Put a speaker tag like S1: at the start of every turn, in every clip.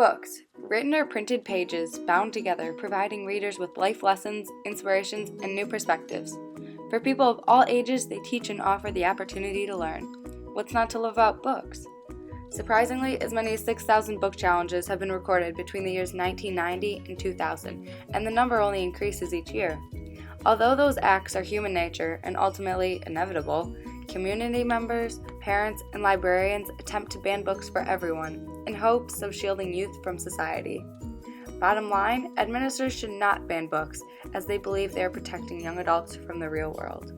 S1: Books, written or printed pages bound together, providing readers with life lessons, inspirations, and new perspectives. For people of all ages, they teach and offer the opportunity to learn. What's not to love about books? Surprisingly, as many as 6,000 book challenges have been recorded between the years 1990 and 2000, and the number only increases each year. Although those acts are human nature and ultimately inevitable, community members, parents, and librarians attempt to ban books for everyone in hopes of shielding youth from society. Bottom line, administrators should not ban books as they believe they are protecting young adults from the real world.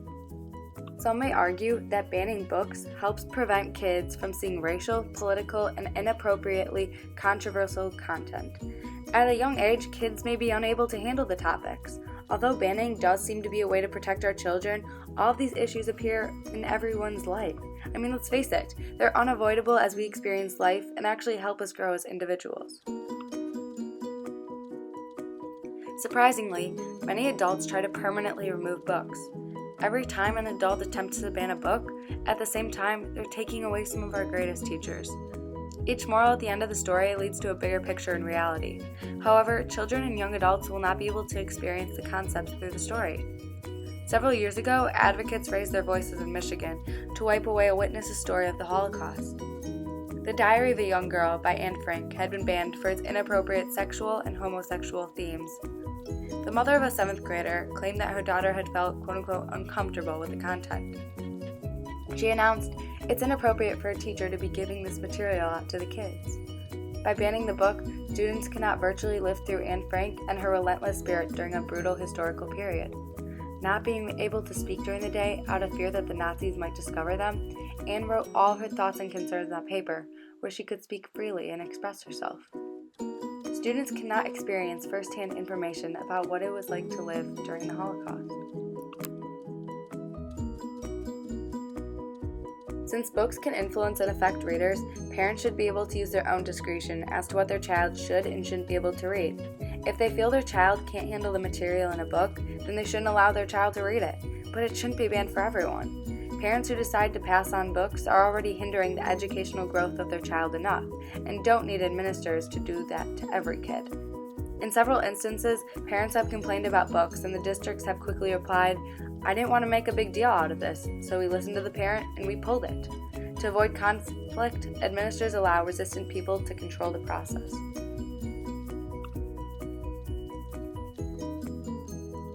S1: Some may argue that banning books helps prevent kids from seeing racial, political, and inappropriately controversial content. At a young age, kids may be unable to handle the topics. Although banning does seem to be a way to protect our children, all of these issues appear in everyone's life. I mean, let's face it, they're unavoidable as we experience life and actually help us grow as individuals. Surprisingly, many adults try to permanently remove books. Every time an adult attempts to ban a book, at the same time, they're taking away some of our greatest teachers. Each moral at the end of the story leads to a bigger picture in reality. However, children and young adults will not be able to experience the concepts through the story. Several years ago, advocates raised their voices in Michigan to wipe away a witness's story of the Holocaust. The Diary of a Young Girl by Anne Frank had been banned for its inappropriate sexual and homosexual themes. The mother of a 7th grader claimed that her daughter had felt quote-unquote uncomfortable with the content. She announced, "It's inappropriate for a teacher to be giving this material out to the kids." By banning the book, students cannot virtually live through Anne Frank and her relentless spirit during a brutal historical period. Not being able to speak during the day out of fear that the Nazis might discover them, Anne wrote all her thoughts and concerns on paper, where she could speak freely and express herself. Students cannot experience firsthand information about what it was like to live during the Holocaust. Since books can influence and affect readers, parents should be able to use their own discretion as to what their child should and shouldn't be able to read. If they feel their child can't handle the material in a book, then they shouldn't allow their child to read it, but it shouldn't be banned for everyone. Parents who decide to pass on books are already hindering the educational growth of their child enough, and don't need administrators to do that to every kid. In several instances, parents have complained about books, and the districts have quickly replied, "I didn't want to make a big deal out of this, so we listened to the parent and we pulled it." To avoid conflict, administrators allow resistant people to control the process.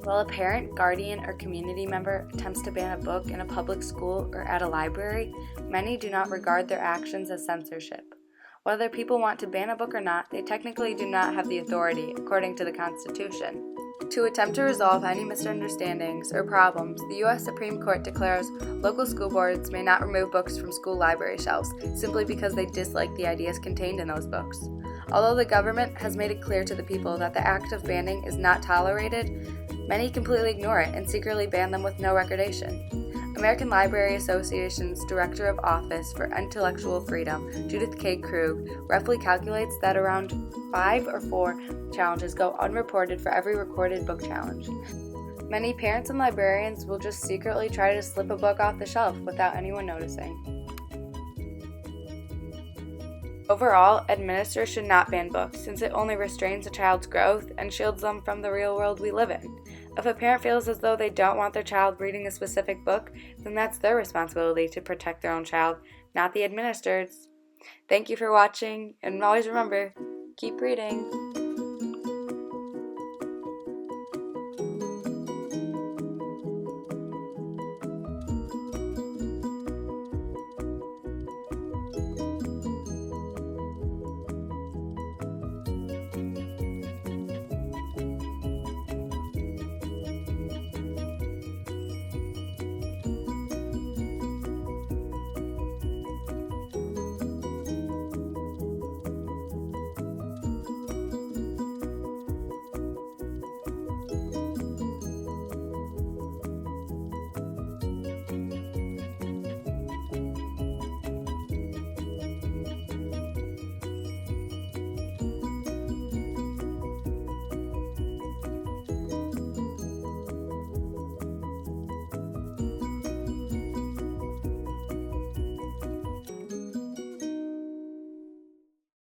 S1: While a parent, guardian, or community member attempts to ban a book in a public school or at a library, many do not regard their actions as censorship. Whether people want to ban a book or not, they technically do not have the authority, according to the Constitution. To attempt to resolve any misunderstandings or problems, the U.S. Supreme Court declares local school boards may not remove books from school library shelves simply because they dislike the ideas contained in those books. Although the government has made it clear to the people that the act of banning is not tolerated, many completely ignore it and secretly ban them with no recordation. American Library Association's Director of Office for Intellectual Freedom, Judith K. Krug, roughly calculates that around 5 or 4 challenges go unreported for every recorded book challenge. Many parents and librarians will just secretly try to slip a book off the shelf without anyone noticing. Overall, administrators should not ban books since it only restrains a child's growth and shields them from the real world we live in. If a parent feels as though they don't want their child reading a specific book, then that's their responsibility to protect their own child, not the administrators. Thank you for watching, and always remember, keep reading.